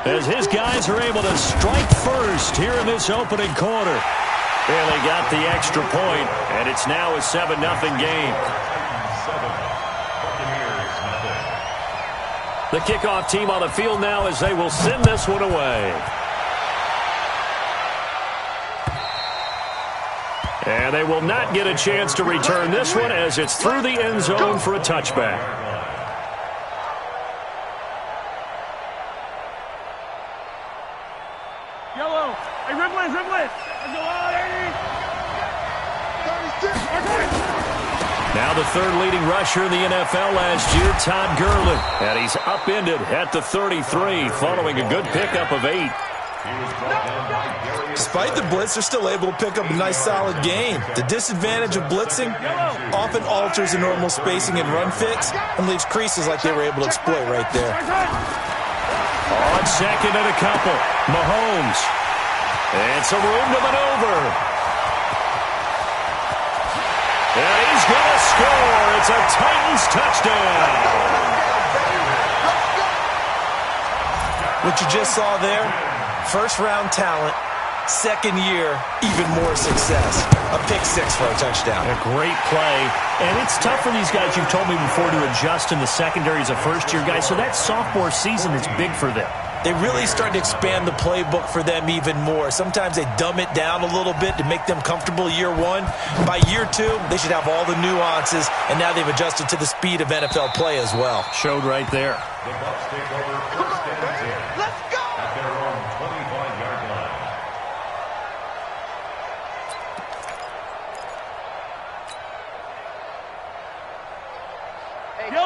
as his guys are able to strike first here in this opening quarter. And they got the extra point, and it's now a 7-0 game. The kickoff team on the field now as they will send this one away. And they will not get a chance to return this one as it's through the end zone for a touchback. Yellow. Hey, Riblet, Riblet. Now the third leading rusher in the NFL last year, Todd Gurley. And he's upended at the 33 following a good pickup of 8. Despite the blitz, they're still able to pick up a nice solid gain. The disadvantage of blitzing often alters the normal spacing and run fits and leaves creases like they were able to exploit right there. On second and a couple, Mahomes. And some room to maneuver. And he's going to score. It's a Titans touchdown. What you just saw there, first-round talent, second year, even more success. A pick six for a touchdown. A great play. And it's tough for these guys, you've told me before, to adjust in the secondary as a first-year guy. So that sophomore season is big for them. They really start to expand the playbook for them even more. Sometimes they dumb it down a little bit to make them comfortable year one. By year two, they should have all the nuances, and now they've adjusted to the speed of NFL play as well. Showed right there. The Bucs take over first and 10. Let's go! At their own 25-yard line.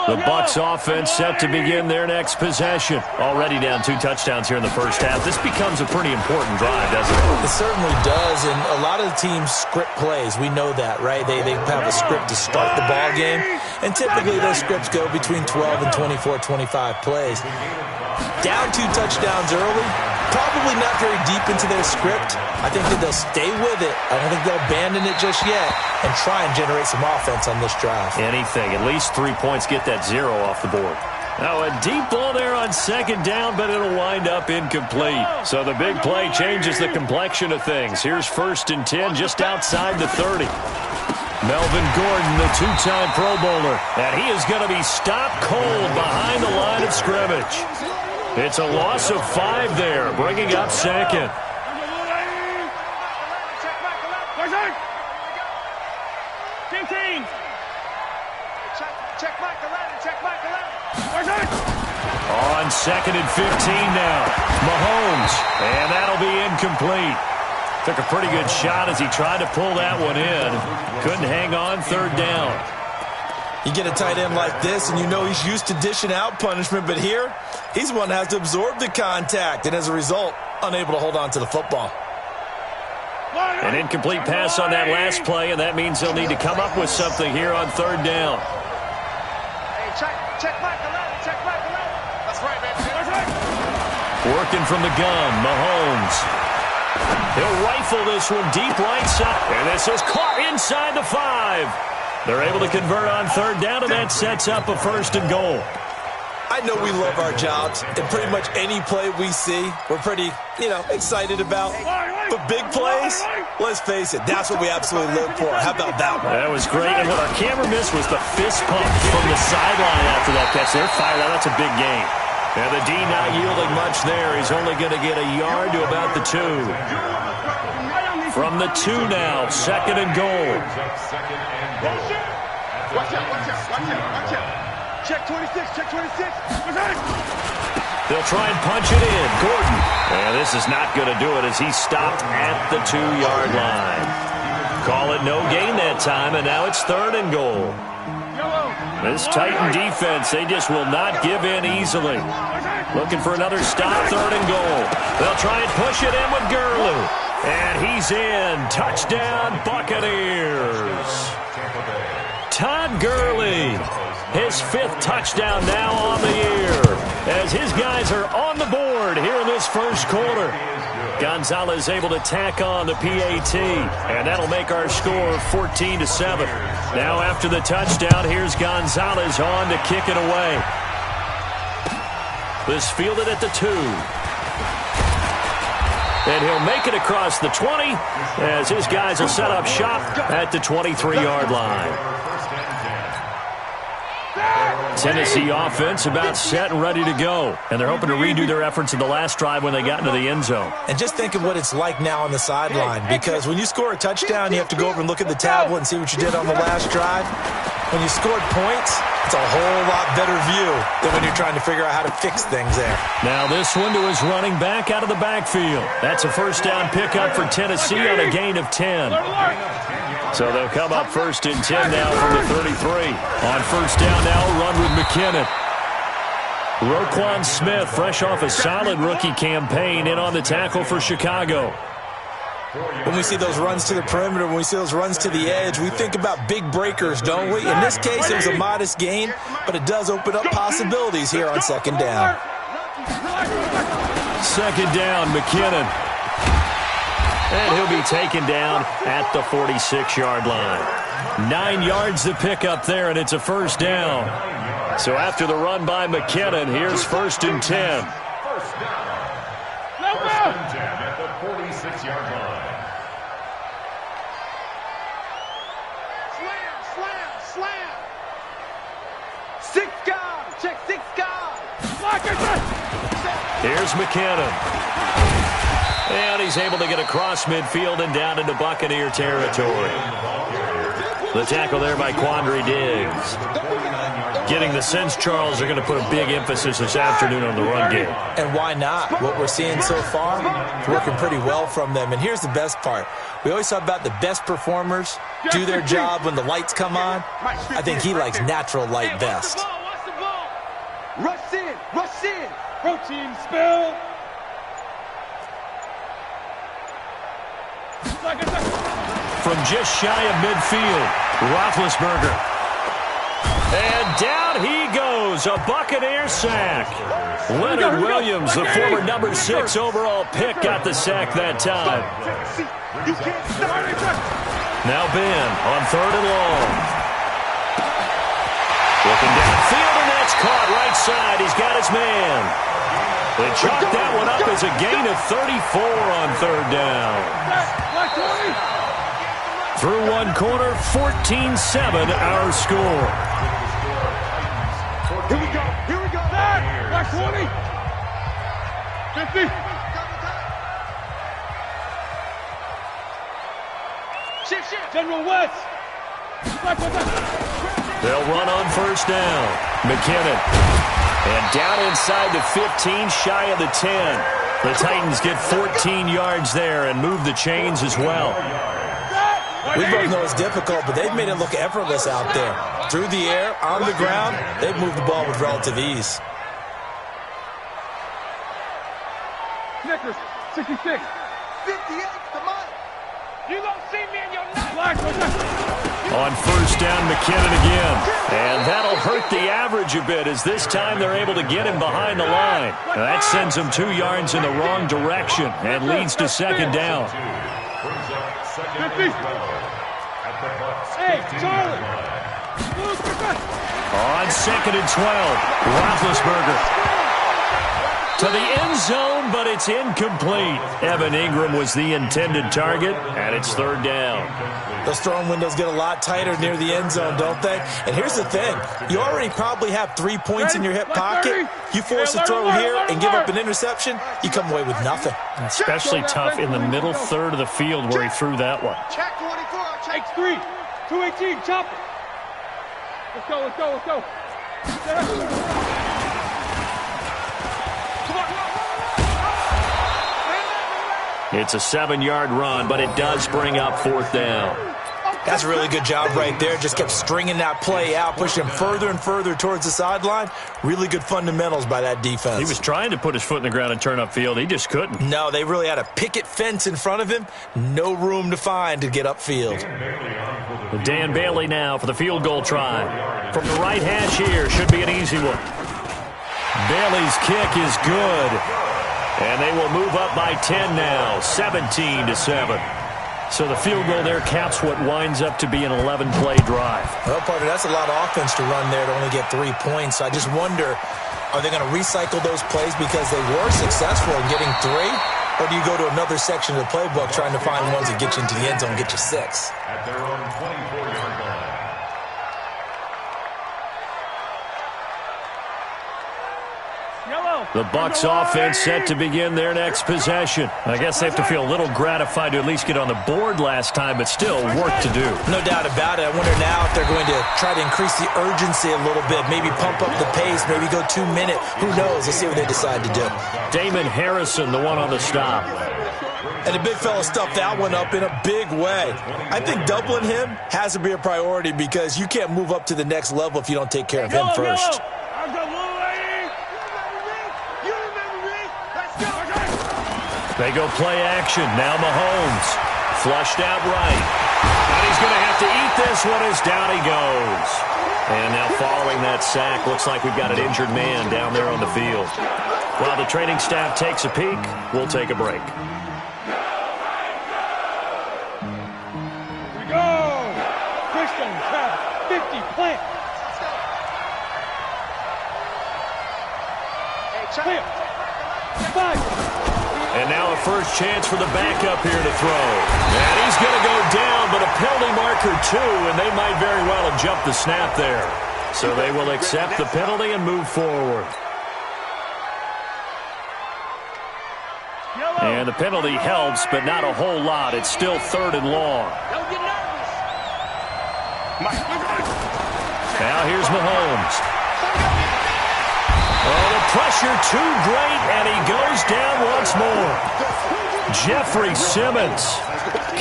The Bucs offense set to begin their next possession. Already down 2 touchdowns here in the first half. This becomes a pretty important drive, doesn't it? It certainly does, and a lot of the teams script plays. We know that, right? They have a script to start the ball game, and typically those scripts go between 12 and 24, 25 plays. Down 2 touchdowns early, probably not very deep into their script. I think that they'll stay with it. I don't think they'll abandon it just yet and try and generate some offense on this drive. Anything. At least 3 points. Get that 0 off the board. Now a deep ball there on second down, but it'll wind up incomplete. So the big play changes the complexion of things. Here's first and 10 just outside the 30. Melvin Gordon, the 2-time Pro Bowler. And he is going to be stopped cold behind the line of scrimmage. It's a loss of 5 there, bringing up second. On second and 15 now, Mahomes, and that'll be incomplete. Took a pretty good shot as he tried to pull that one in. Couldn't hang on third down. You get a tight end like this, and you know he's used to dishing out punishment, but here, he's the one that has to absorb the contact, and as a result, unable to hold on to the football. An incomplete pass on that last play, and that means they'll need to come up with something here on third down. Working from the gun, Mahomes. He'll rifle this one deep right side, and this is caught inside the 5. They're able to convert on third down, and that sets up a first and goal. I know we love our jobs, and pretty much any play we see, we're pretty, excited about. But big plays, let's face it, that's what we absolutely live for. How about that one? That was great, and what our camera missed was the fist pump from the sideline after that catch. They're fired out. That's a big game. And the D not yielding much there. He's only going to get a yard to about the 2. From the 2 now, second and goal. Watch out. Check 26, check 26. They'll try and punch it in. Gordon. And this is not going to do it as he's stopped at the 2-yard line. Call it no gain that time, and now it's third and goal. This Titan defense, they just will not give in easily. Looking for another stop, third and goal. They'll try and push it in with Gurley. And he's in. Touchdown, Buccaneers. Todd Gurley, his 5th touchdown now on the year, as his guys are on the board here in this first quarter. Gonzalez able to tack on the PAT, and that'll make our score 14-7. Now after the touchdown, here's Gonzalez on to kick it away. This fielded at the 2. And he'll make it across the 20 as his guys will set up shop at the 23-yard line. Tennessee offense about set and ready to go. And they're hoping to redo their efforts in the last drive when they got into the end zone. And just think of what it's like now on the sideline, because when you score a touchdown, you have to go over and look at the tablet and see what you did on the last drive. When you scored points, it's a whole lot better view than when you're trying to figure out how to fix things there. Now this one to his running back out of the backfield. That's a first down pickup for Tennessee on a gain of 10. So they'll come up first and 10 now from the 33. On first down now, run with McKinnon. Roquan Smith, fresh off a solid rookie campaign, in on the tackle for Chicago. When we see those runs to the perimeter, when we see those runs to the edge, we think about big breakers, don't we? In this case, it was a modest gain, but it does open up possibilities here on second down. Second down, McKinnon. And he'll be taken down at the 46-yard line. 9 yards to pick up there, and it's a first down. So after the run by McKinnon, here's first and 10. First and 10 at the 46-yard line. Slam. 6 guard. Check 6 guard. Here's McKinnon. And he's able to get across midfield and down into Buccaneer territory. The tackle there by Quandre Diggs. Getting the sense, Charles, they're going to put a big emphasis this afternoon on the run game. And why not? What we're seeing so far is working pretty well from them. And here's the best part. We always talk about the best performers do their job when the lights come on. I think he likes natural light best. Rush in. Protein spill. From just shy of midfield, Roethlisberger. And down he goes, a Buccaneer sack. Leonard Williams, the former number 6 overall pick, got the sack that time. Now Ben on third and long. Looking downfield, and that's caught right side. He's got his man. They chalk that one up as a gain of 34 on third down. Through one quarter, 14-7 our score. Here we go. Back 20. 50. Shift. General West. They'll run on first down. McKinnon. And down inside the 15, shy of the 10. The Titans get 14 yards there and move the chains as well. We both know it's difficult, but they've made it look effortless out there. Through the air, on the ground, they've moved the ball with relative ease. Snickers, 66. 58, come on. You don't see me in your night. On first down, McKinnon again. And that'll hurt the average a bit, as this time they're able to get him behind the line. Now that sends him 2 yards in the wrong direction and leads to second down. 50. Hey, Charlie. On second and 12, Roethlisberger to the end zone, but it's incomplete. Evan Ingram was the intended target, and it's third down. Those throwing windows get a lot tighter near the end zone, don't they? And here's the thing. You already probably have 3 points in your hip pocket. You force a throw here and give up an interception, you come away with nothing. Especially tough in the middle third of the field where he threw that one. Check 24. Check X3. 218. Chop it. Let's go. It's a 7-yard run, but it does bring up fourth down. That's a really good job right there. Just kept stringing that play out, pushing him further and further towards the sideline. Really good fundamentals by that defense. He was trying to put his foot in the ground and turn upfield. He just couldn't. No, they really had a picket fence in front of him. No room to find to get upfield. Dan Bailey now for the field goal try. From the right hash here, should be an easy one. Bailey's kick is good. And they will move up by 10 now, 17-7. So the field goal there caps what winds up to be an 11-play drive. Well, partner, that's a lot of offense to run there to only get 3 points. I just wonder, Are they going to recycle those plays because they were successful in getting 3? Or do you go to another section of the playbook trying to find ones that get you into the end zone and get you 6? At their own 24-yard line. The Bucs offense set to begin their next possession. I guess they have to feel a little gratified to at least get on the board last time, but still work to do. No doubt about it. I wonder now if they're going to try to increase the urgency a little bit, maybe pump up the pace, maybe go 2-minute. Who knows? Let's see what they decide to do. Damon Harrison, the one on the stop. And the big fella stuffed that one up in a big way. I think doubling him has to be a priority because you can't move up to the next level if you don't take care of him first. They go play action. Now Mahomes. Flushed out right. And he's going to have to eat this one as down he goes. And now following that sack, looks like we've got an injured man down there on the field. While the training staff takes a peek, we'll take a break. Here we go. Christian, trap, 50, plant. Clear. 5. And now a first chance for the backup here to throw. And he's going to go down, but a penalty marker too, and they might very well have jumped the snap there. So they will accept the penalty and move forward. And the penalty helps, but not a whole lot. It's still 3rd and long. Now here's Mahomes. Oh, the pressure too great, and he goes down once more. Jeffrey Simmons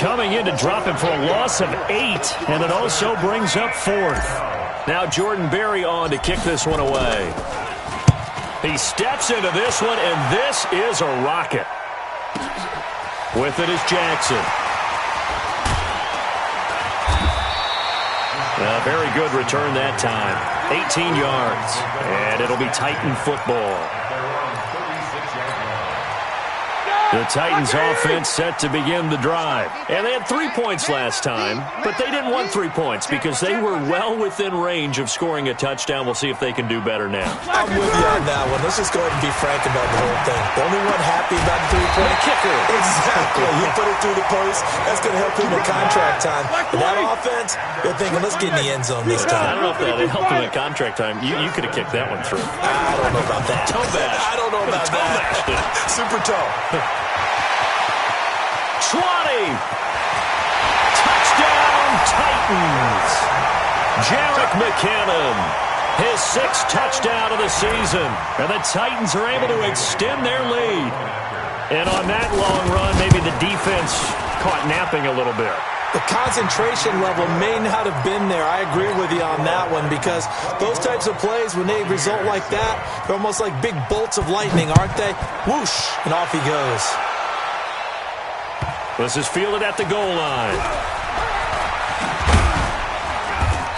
coming in to drop him for a loss of 8, and it also brings up 4th. Now Jordan Berry on to kick this one away. He steps into this one, and this is a rocket. With it is Jackson. A very good return that time. 18 yards, and it'll be Titan football. The Titans offense set to begin the drive. And they had 3 points last time, but they didn't want 3 points because they were well within range of scoring a touchdown. We'll see if they can do better now. I'm with you on that one. Let's just go ahead and be frank about the whole thing. The only one happy about the 3-point kicker. Exactly. You put it through the post. That's going to help him in contract time. But that offense, they're thinking, let's get in the end zone this time. I don't know if that helped him in contract time. You could have kicked that one through. I don't know about that. Toe bash. I don't know about that. Super toe. 20. Touchdown, Titans. Jerick McKinnon, his 6th touchdown of the season. And the Titans are able to extend their lead. And on that long run, maybe the defense caught napping a little bit. The concentration level may not have been there. I agree with you on that one because those types of plays, when they result like that, they're almost like big bolts of lightning, aren't they? Whoosh, and off he goes. This is fielded at the goal line.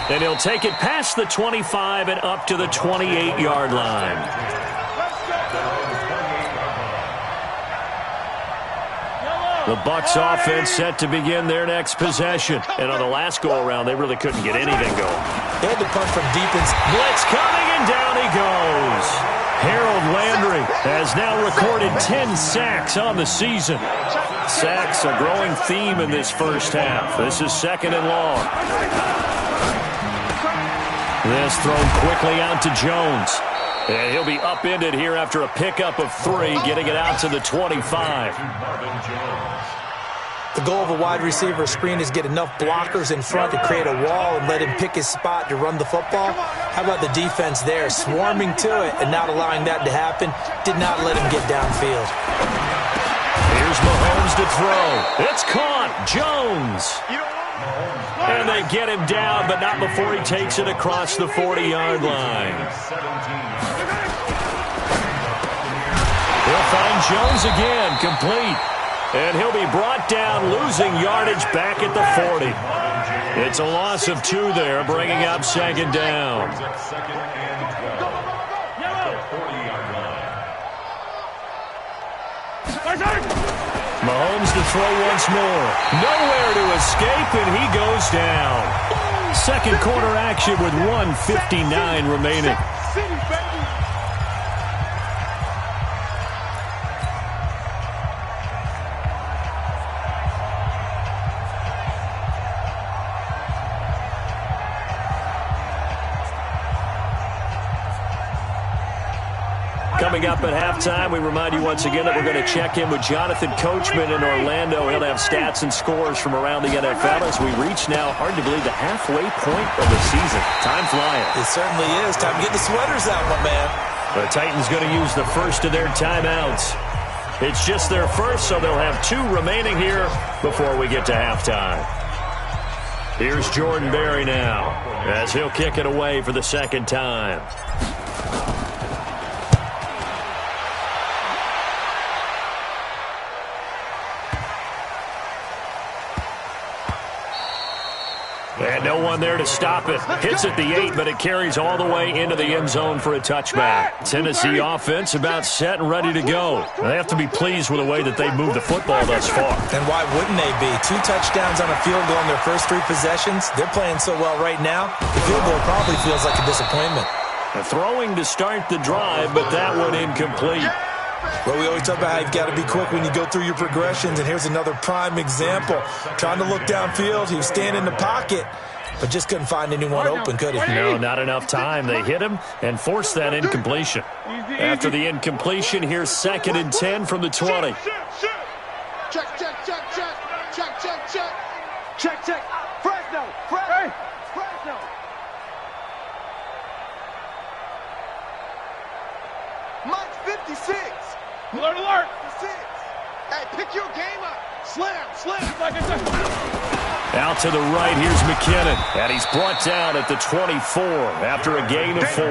And he'll take it past the 25 and up to the 28-yard line. The Bucs offense set to begin their next possession. And on the last go-around, they really couldn't get anything going. They had to punt from deep inside. Blitz coming, and down he goes. Harold Landry has now recorded 10 sacks on the season. Sacks, a growing theme in this first half. This is 2nd and long. This thrown quickly out to Jones. And he'll be upended here after a pickup of 3, getting it out to the 25. The goal of a wide receiver screen is get enough blockers in front to create a wall and let him pick his spot to run the football. How about the defense there, swarming to it and not allowing that to happen? Did not let him get downfield. Here's Mahomes to throw. It's caught. Jones. And they get him down, but not before he takes it across the 40-yard line. He'll find Jones again, complete. And he'll be brought down, losing yardage back at the 40. It's a loss of 2 there, bringing up 2nd down. Mahomes to throw once more. Nowhere to escape, and he goes down. 2nd quarter action with 1:59 remaining. Coming up at halftime, we remind you once again that we're going to check in with Jonathan Coachman in Orlando. He'll have stats and scores from around the NFL as we reach now, hard to believe, the halfway point of the season. Time flying. It certainly is. Time to get the sweaters out, my man. The Titans going to use the first of their timeouts. It's just their first, so they'll have 2 remaining here before we get to halftime. Here's Jordan Berry now as he'll kick it away for the second time. And no one there to stop it. Hits at the 8, but it carries all the way into the end zone for a touchback. Tennessee offense about set and ready to go. They have to be pleased with the way that they've moved the football thus far. And why wouldn't they be? 2 touchdowns on a field goal in their first 3 possessions. They're playing so well right now, the field goal probably feels like a disappointment. Throwing to start the drive, but that one incomplete. Well, we always talk about how you've got to be quick when you go through your progressions, and here's another prime example. Trying to look downfield, he was standing in the pocket, but just couldn't find anyone open, could he? No, not enough time. They hit him and forced that incompletion. After the incompletion, here's 2nd and 10 from the 20. Check, check, check, check, check, check, check. Check, check. Fresno, Fresno, Fresno. Mike 56. Alert, alert. 56. Hey, pick your game up. Slam, slam. Like I said. Out to the right, here's McKinnon. And he's brought down at the 24 after a gain of 4.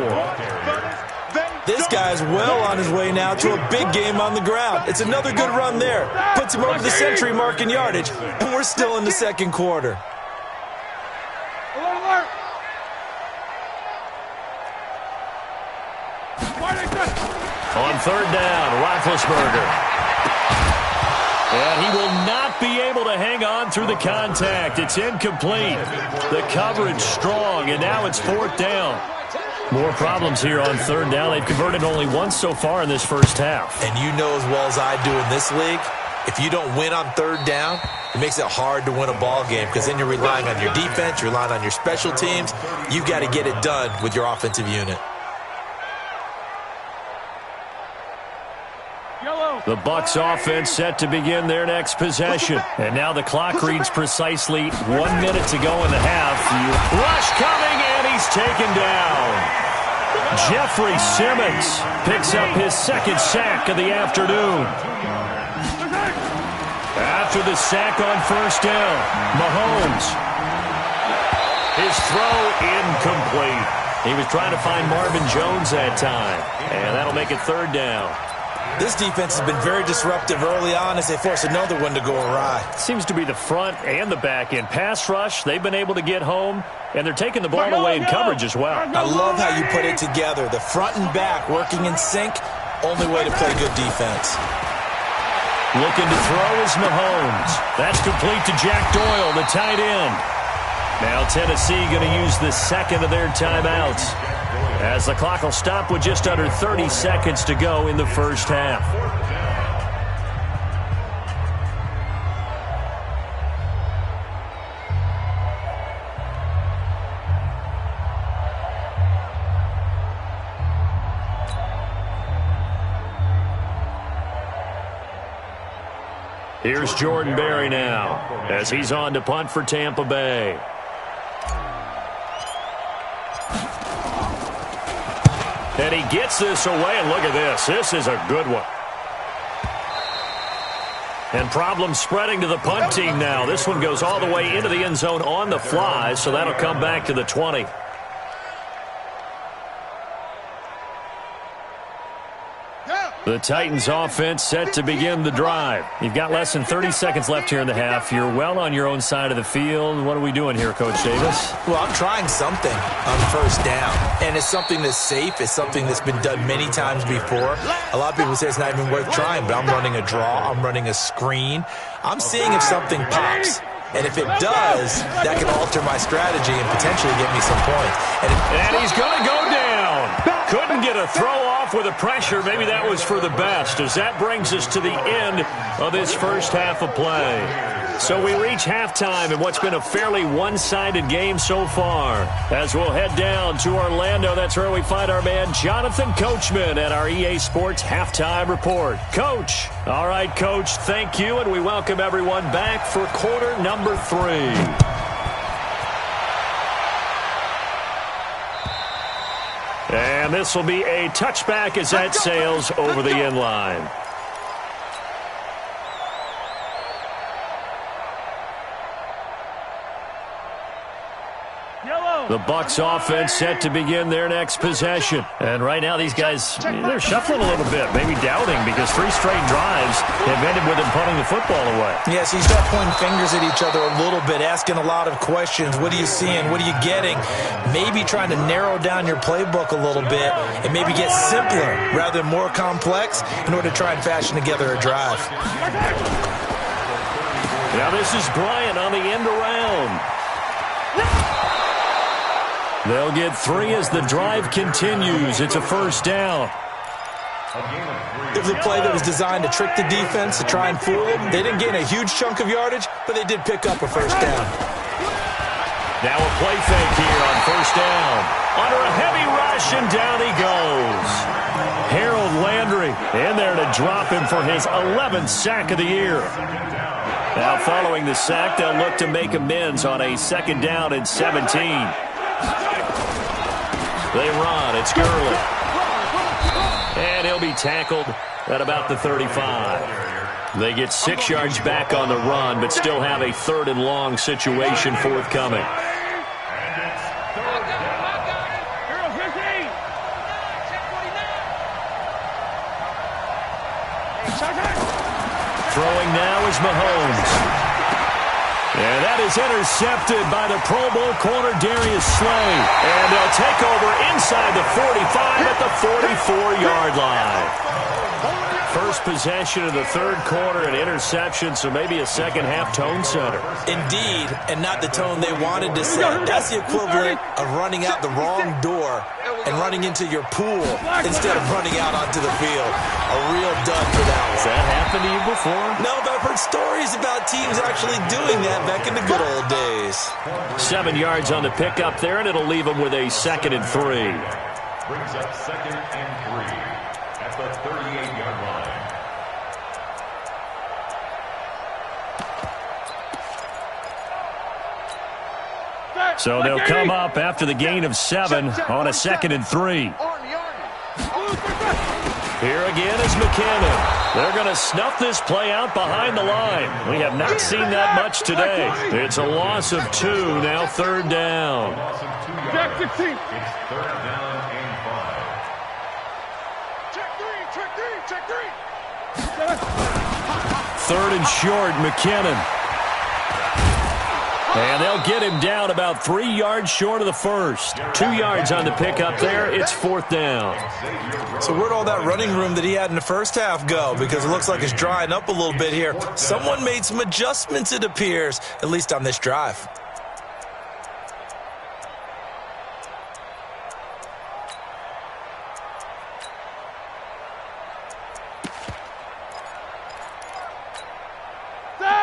This guy's well on his way now to a big game on the ground. It's another good run there. Puts him over the century mark in yardage, and we're still in the second quarter. Alert, alert. On 3rd down, Roethlisberger. And he will not be able to hang on through the contact. It's incomplete. The coverage strong, and now it's 4th down. More problems here on 3rd down. They've converted only once so far in this first half. And you know as well as I do in this league, if you don't win on 3rd down, it makes it hard to win a ball game because then you're relying on your defense, you're relying on your special teams. You've got to get it done with your offensive unit. The Bucs offense set to begin their next possession. And now the clock reads precisely 1 minute to go in the half. Rush coming, and he's taken down. Jeffrey Simmons picks up his 2nd sack of the afternoon. After the sack on 1st down, Mahomes. His throw incomplete. He was trying to find Marvin Jones that time. And that'll make it 3rd down. This defense has been very disruptive early on as they force another one to go awry. Seems to be the front and the back end. Pass rush, they've been able to get home, and they're taking the ball away in coverage as well. I love how you put it together. The front and back working in sync, only way to play good defense. Looking to throw is Mahomes. That's complete to Jack Doyle, the tight end. Now Tennessee going to use the 2nd of their timeouts, as the clock will stop with just under 30 seconds to go in the first half. Here's Jordan Berry now as he's on to punt for Tampa Bay. And he gets this away, and look at this. This is a good one. And problems spreading to the punt team now. This one goes all the way into the end zone on the fly, so that'll come back to the 20. The Titans offense set to begin the drive. You've got less than 30 seconds left here in the half. You're well on your own side of the field. What are we doing here, Coach Davis? Well, I'm trying something on 1st down. And it's something that's safe. It's something that's been done many times before. A lot of people say it's not even worth trying, but I'm running a draw. I'm running a screen. I'm seeing if something pops. And if it does, that can alter my strategy and potentially get me some points. And he's going to go down. Couldn't get a throw off with the pressure. Maybe that was for the best, as that brings us to the end of this first half of play. So we reach halftime in what's been a fairly one-sided game so far. As we'll head down to Orlando, that's where we find our man Jonathan Coachman at our EA Sports Halftime Report. Coach. All right, Coach, thank you, and we welcome everyone back for quarter number 3. And this will be a touchback as that sails over the end line. The Bucs offense set to begin their next possession. And right now these guys, they're shuffling a little bit, maybe doubting, because 3 straight drives have ended with them punting the football away. Yes, you start pointing fingers at each other a little bit, asking a lot of questions. What are you seeing? What are you getting? Maybe trying to narrow down your playbook a little bit and maybe get simpler rather than more complex in order to try and fashion together a drive. Now this is Bryant on the end around. They'll get 3 as the drive continues. It's a first down. It was a play that was designed to trick the defense, to try and fool them. They didn't gain a huge chunk of yardage, but they did pick up a first down. Now a play fake here on first down. Under a heavy rush, and down he goes. Harold Landry in there to drop him for his 11th sack of the year. Now following the sack, they'll look to make amends on a second down and 17. They run. It's Gurley. And he'll be tackled at about the 35. They get 6 yards back on the run, but still have a 3rd and long situation forthcoming. Throwing now is Mahomes. And that is intercepted by the Pro Bowl corner Darius Slay. And they'll take over inside the 45 at the 44-yard line. First possession of the 3rd quarter, an interception, so maybe a second-half tone setter. Indeed, and not the tone they wanted to set. That's the equivalent of running out the wrong door and running into your pool instead of running out onto the field. A real dud for that one. Has that happened to you before? No, but I've heard stories about teams actually doing that back in the good old days. 7 yards on the pickup there, and it'll leave them with a 2nd and 3. Brings up 2nd and 3 at the 38-yard line. So they'll come up after the gain of 7 on a 2nd and 3. Here again is McKinnon. They're going to snuff this play out behind the line. We have not seen that much today. It's a loss of 2, now 3rd down. Jack 16. It's 3rd down and 5. Check 3. 3rd and short, McKinnon. And they'll get him down about 3 yards short of the first. 2 yards on the pickup there. It's 4th down. So where'd all that running room that he had in the first half go? Because it looks like it's drying up a little bit here. Someone made some adjustments, it appears, at least on this drive.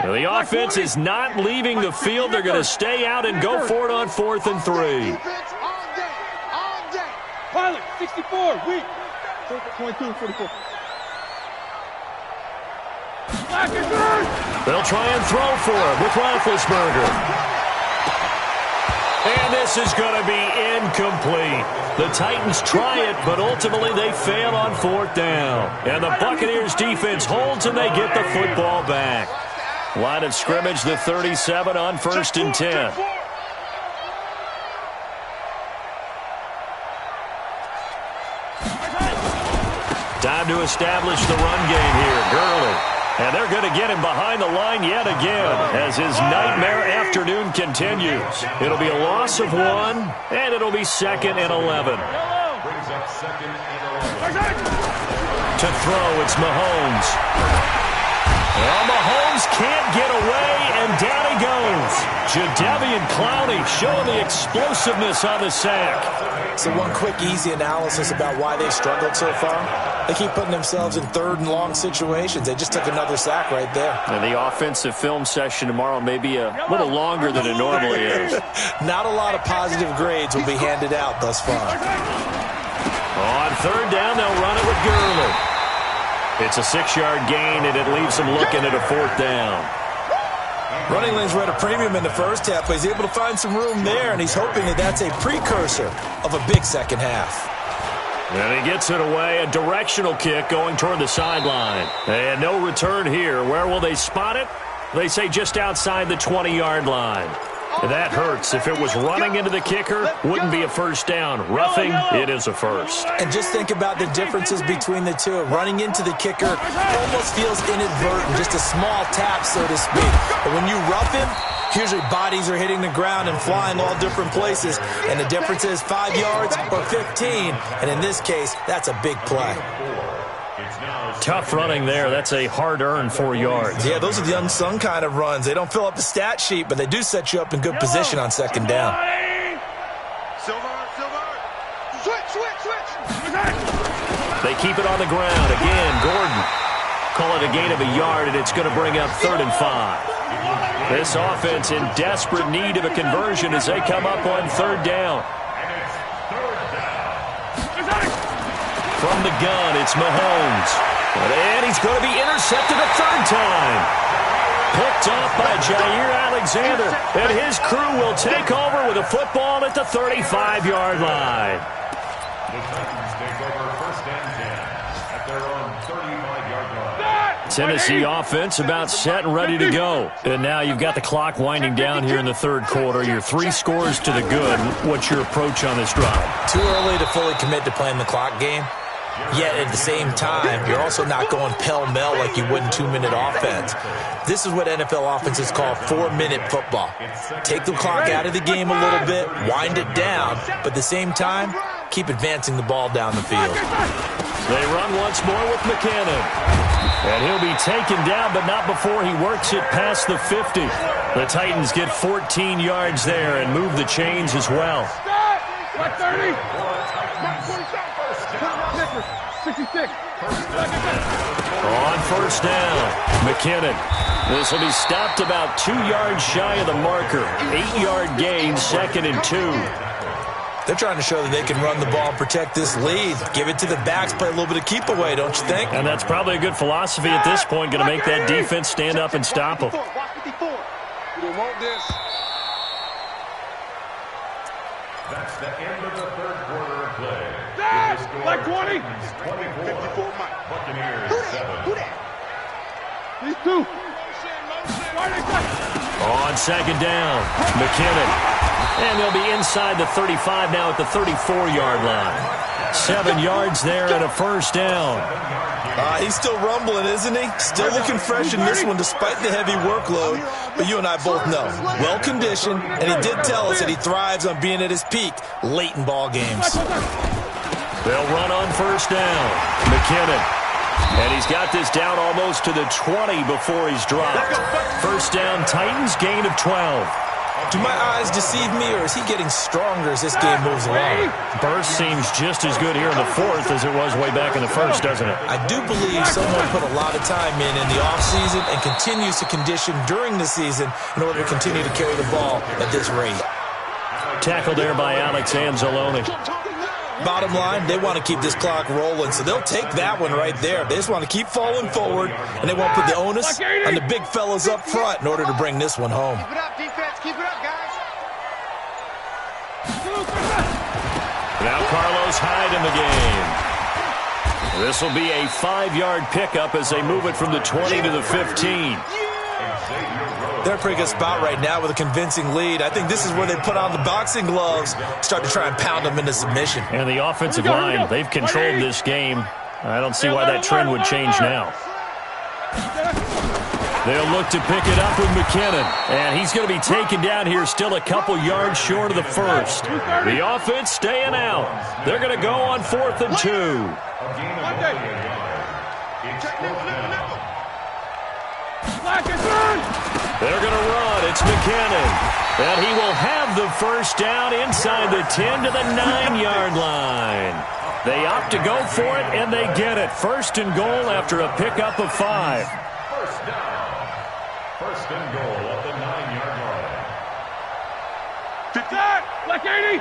The offense is not leaving the field. They're going to stay out and go for it on 4th and 3. Pilot, 64, weak. 22, 44. They'll try and throw for him with Roethlisberger. And this is going to be incomplete. The Titans try it, but ultimately they fail on 4th down. And the Buccaneers defense holds and they get the football back. Line of scrimmage, the 37 on 1st and 10. Time to establish the run game here. Gurley. And they're going to get him behind the line yet again as his nightmare afternoon continues. It'll be a loss of 1, and it'll be 2nd and 11. Brings up 2nd and 11. To throw, it's Mahomes. Well, Mahomes can't get away, and down he goes. Jadeveon Clowney showing the explosiveness on the sack. So one quick, easy analysis about why they've struggled so far. They keep putting themselves in third and long situations. They just took another sack right there. And the offensive film session tomorrow may be a little longer than it normally is. Not a lot of positive grades will be handed out thus far. On third down, they'll run it with Gurley. It's a 6-yard gain, and it leaves them looking at a fourth down. Running lanes were at a premium in the first half, but he's able to find some room there, and he's hoping that that's a precursor of a big second half. And he gets it away, a directional kick going toward the sideline. And no return here. Where will they spot it? They say just outside the 20-yard line. And that hurts. If it was running into the kicker, wouldn't be a first down. Roughing, it is a first. And just think about the differences between the two. Running into the kicker almost feels inadvertent, just a small tap, so to speak. But when you rough him, usually bodies are hitting the ground and flying all different places. And the difference is 5 yards or 15. And in this case, that's a big play. Tough running there. That's a hard-earned 4 yards. Yeah, those are the unsung kind of runs. They don't fill up the stat sheet, but they do set you up in good position on second down. Silver. Switch. They keep it on the ground. Again, Gordon. Call it a gain of a yard, and it's going to bring up 3rd and 5. This offense in desperate need of a conversion as they come up on 3rd down. From the gun, it's Mahomes. And he's going to be intercepted a 3rd time. Picked off by Jair Alexander. And his crew will take over with a football at the 35-yard line. The Titans take over 1st and 10 at their own 35-yard line. Tennessee offense about set and ready to go. And now you've got the clock winding down here in the 3rd quarter. You're 3 scores to the good. What's your approach on this drive? Too early to fully commit to playing the clock game. Yet at the same time, you're also not going pell-mell like you would in 2-minute offense. This is what NFL offenses call 4-minute football. Take the clock out of the game a little bit, wind it down, but at the same time, keep advancing the ball down the field. They run once more with McKinnon. And he'll be taken down, but not before he works it past the 50. The Titans get 14 yards there and move the chains as well. 30. 66. On 1st down, McKinnon. This will be stopped about 2 yards shy of the marker. 8-yard gain, 2nd and 2. They're trying to show that they can run the ball and protect this lead. Give it to the backs, play a little bit of keep away, don't you think? And that's probably a good philosophy at this point, going to make that defense stand up and stop them. We don't want this. That's the end of the 3rd quarter of play. Like 20. 24. Buccaneers 7. Who that? These two. On 2nd down, McKinnon. And they'll be inside the 35 now at the 34-yard line. 7 yards there and a 1st down. He's still rumbling, isn't he? Still looking fresh in this one despite the heavy workload. But you and I both know, well-conditioned, and he did tell us that he thrives on being at his peak late in ball games. They'll run on 1st down. McKinnon. And he's got this down almost to the 20 before he's dropped. 1st down, Titans, gain of 12. Do my eyes deceive me, or is he getting stronger as this game moves along? Burst seems just as good here in the 4th as it was way back in the 1st, doesn't it? I do believe someone put a lot of time in the offseason and continues to condition during the season in order to continue to carry the ball at this rate. Tackled there by Alex Anzalone. Bottom line, they want to keep this clock rolling, so they'll take that one right there. They just want to keep falling forward, and they won't put the onus on the big fellas up front in order to bring this one home. Keep it up, defense. Keep it up, guys. Now Carlos Hyde in the game. This will be a 5-yard pickup as they move it from the 20 to the 15. They're in a pretty good spot right now with a convincing lead. I think this is where they put on the boxing gloves, start to try and pound them into submission. And the offensive line, they've controlled this game. I don't see why that trend would change now. They'll look to pick it up with McKinnon. And he's going to be taken down here still a couple yards short of the 1st. The offense staying out. They're going to go on 4th and 2. They're going to run. It's McKinnon. And he will have the first down inside the 10 to the 9-yard line. They opt to go for it, and they get it. First and goal after a pickup of 5. First down. First and goal at the 9-yard line. 50. Black 80.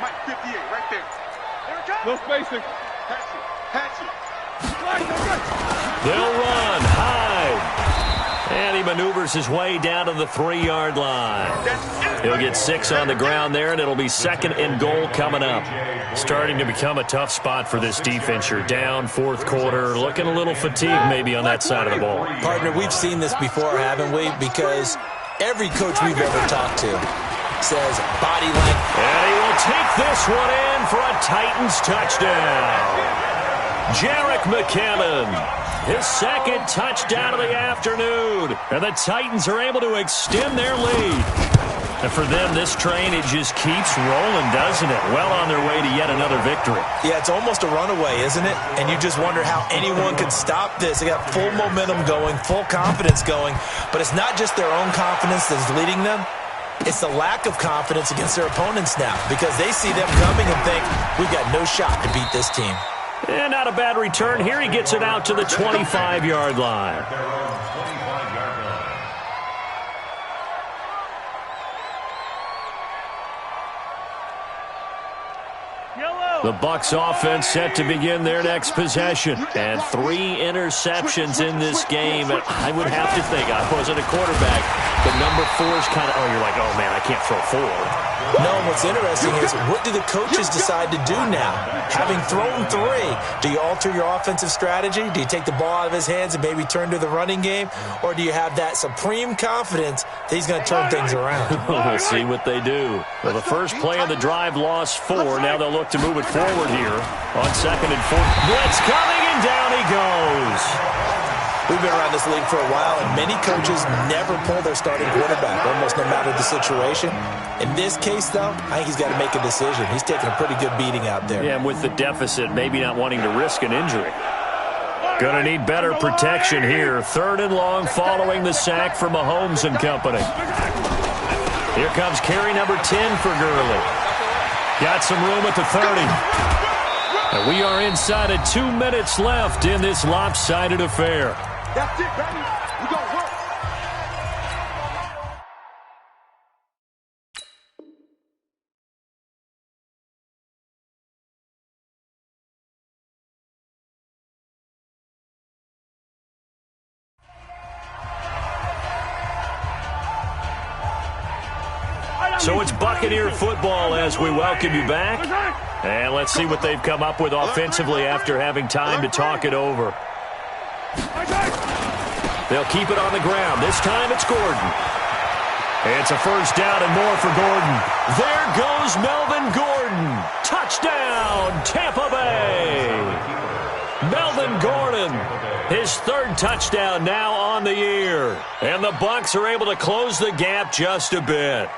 Mike, 58, right there. Here it comes. No spacing. Hatch it. They'll run. Hyde. And he maneuvers his way down to the 3-yard line. He'll get 6 on the ground there, and it'll be second and goal coming up. Starting to become a tough spot for this defense. You're down fourth quarter, looking a little fatigued maybe on that side of the ball. Partner, we've seen this before, haven't we? Because every coach we've ever talked to says body length. And he will take this one in for a Titans touchdown. Jarek McCammon, his second touchdown of the afternoon. And the Titans are able to extend their lead. And for them, this train, it just keeps rolling, doesn't it? Well on their way to yet another victory. Yeah, it's almost a runaway, isn't it? And you just wonder how anyone could stop this. They got full momentum going, full confidence going. But it's not just their own confidence that's leading them. It's the lack of confidence against their opponents now, because they see them coming and think, we've got no shot to beat this team. And not a bad return here. He gets it out to the 25-yard line. The Bucs offense set to begin their next possession. And 3 interceptions in this game. And I would have to think, I wasn't a quarterback, but number 4 is kind of, you're like, oh, man, I can't throw 4. No, what's interesting is, what do the coaches decide to do now? Having thrown 3, do you alter your offensive strategy? Do you take the ball out of his hands and maybe turn to the running game? Or do you have that supreme confidence that he's going to turn things around? We'll see what they do. Well, the first play of the drive lost 4. Now they'll look to move it forward here on 2nd and 4. Blitz coming, and down he goes. We've been around this league for a while, and many coaches never pull their starting quarterback, almost no matter the situation. In this case, though, I think he's got to make a decision. He's taking a pretty good beating out there. Yeah, and with the deficit, maybe not wanting to risk an injury. Going to need better protection here. 3rd and long following the sack from Mahomes and company. Here comes carry number 10 for Gurley. Got some room at the 30. And we are inside of 2 minutes left in this lopsided affair. That's it, baby. We gonna work. So it's Buccaneer football as we welcome you back. And let's see what they've come up with offensively after having time to talk it over. They'll keep it on the ground. This time it's Gordon. It's a first down and more for Gordon. There goes Melvin Gordon. Touchdown, Tampa Bay. Melvin Gordon, his 3rd touchdown now on the year. And the Bucs are able to close the gap just a bit.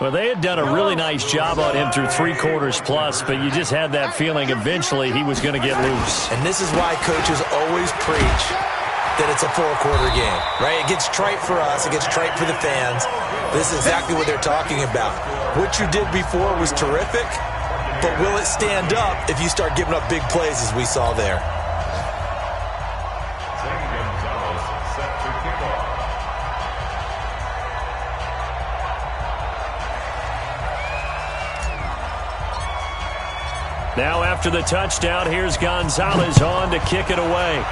Well, they had done a really nice job on him through 3 quarters plus, but you just had that feeling eventually he was going to get loose. And this is why coaches always preach that it's a 4-quarter game, right? It gets trite for us. It gets trite for the fans. This is exactly what they're talking about. What you did before was terrific, but will it stand up if you start giving up big plays as we saw there? Now after the touchdown, here's Gonzalez on to kick it away.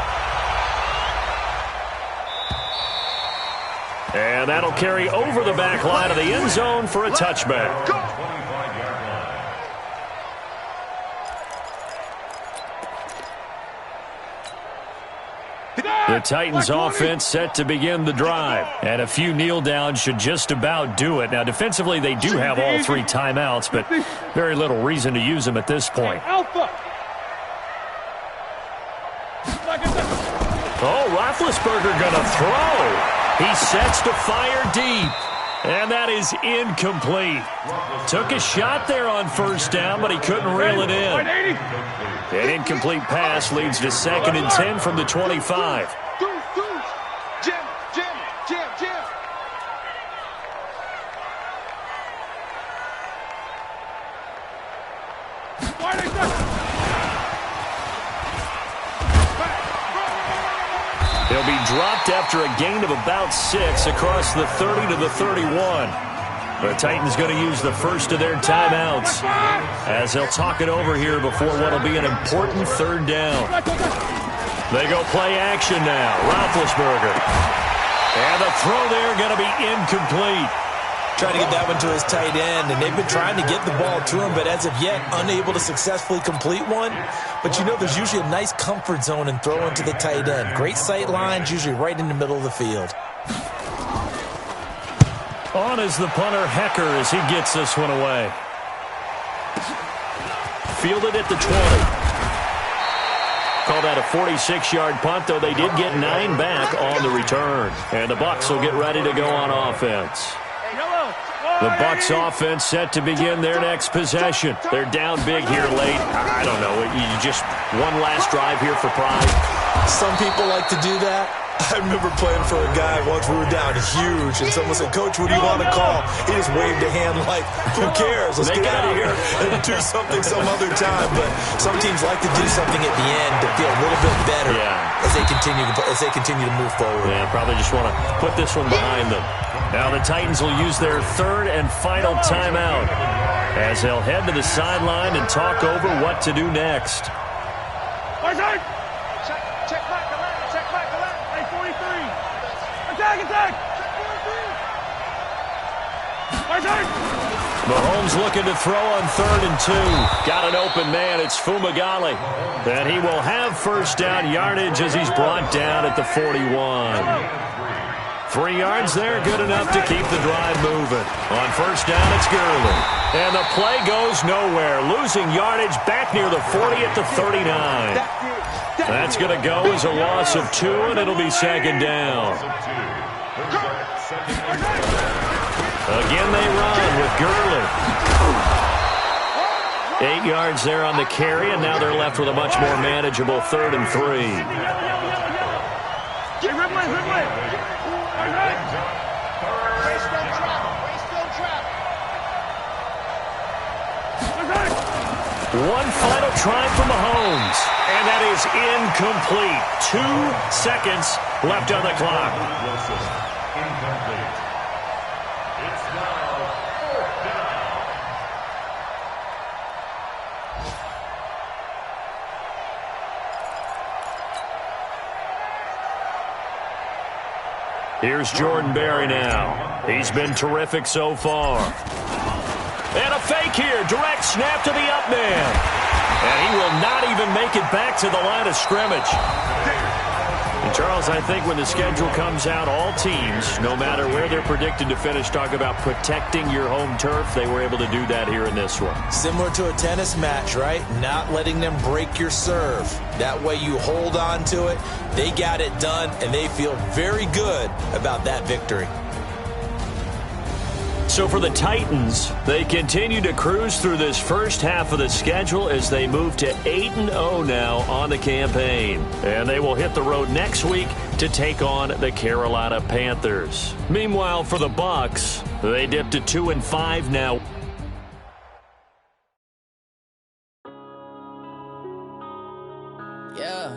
And that'll carry over the back line of the end zone for a touchback. The Titans offense set to begin the drive. And a few kneel downs should just about do it. Now, defensively, they do have all 3 timeouts, but very little reason to use them at this point. Alpha. Oh, Roethlisberger going to throw. He sets to fire deep. And that is incomplete. Took a shot there on first down, but he couldn't reel it in. An incomplete pass leads to 2nd and 10 from the 25. He'll be dropped after a gain of about 6 across the 30 to the 31. The Titans going to use the first of their timeouts as they'll talk it over here before what will be an important third down. They go play action now. Roethlisberger. And the throw there going to be incomplete. Trying to get that one to his tight end, and they've been trying to get the ball to him, but as of yet, unable to successfully complete one. But you know there's usually a nice comfort zone in throwing to the tight end. Great sight lines, usually right in the middle of the field. On is the punter, Hecker, as he gets this one away. Fielded at the 20. Call that a 46-yard punt, though they did get 9 back on the return. And the Bucs will get ready to go on offense. The Bucs offense set to begin their next possession. They're down big here late. I don't know. You just one last drive here for pride. Some people like to do that. I remember playing for a guy once. We were down huge, and someone said, "Coach, what do you want to call?" He just waved a hand like, "Who cares? Let's get out of here and do something some other time." But some teams like to do something at the end to feel a little bit better as they continue to move forward. Yeah, probably just want to put this one behind them. Now the Titans will use their third and final timeout as they'll head to the sideline and talk over what to do next. Check back, check back, hey, 43. Attack! Mahomes looking to throw on 3rd and 2. Got an open man. It's Fumagalli. And he will have first down yardage as he's brought down at the 41. 3 yards there, good enough to keep the drive moving. On first down, it's Gurley. And the play goes nowhere. Losing yardage back near the 40 at the 39. That's going to go as a loss of 2, and it'll be 2nd down. Again, they run with Gurley. 8 yards there on the carry, and now they're left with a much more manageable 3rd and 3. One final try for Mahomes, and that is incomplete. 2 seconds left on the clock. Incomplete. It's now 4th down. Here's Jordan Berry now. He's been terrific so far. And a fake here. Direct snap to the up man. And he will not even make it back to the line of scrimmage. And Charles, I think when the schedule comes out, all teams, no matter where they're predicted to finish, talk about protecting your home turf. They were able to do that here in this one. Similar to a tennis match, right? Not letting them break your serve. That way you hold on to it. They got it done, and they feel very good about that victory. So for the Titans, they continue to cruise through this first half of the schedule as they move to 8-0 now on the campaign. And they will hit the road next week to take on the Carolina Panthers. Meanwhile, for the Bucs, they dipped to 2-5 now. Yeah.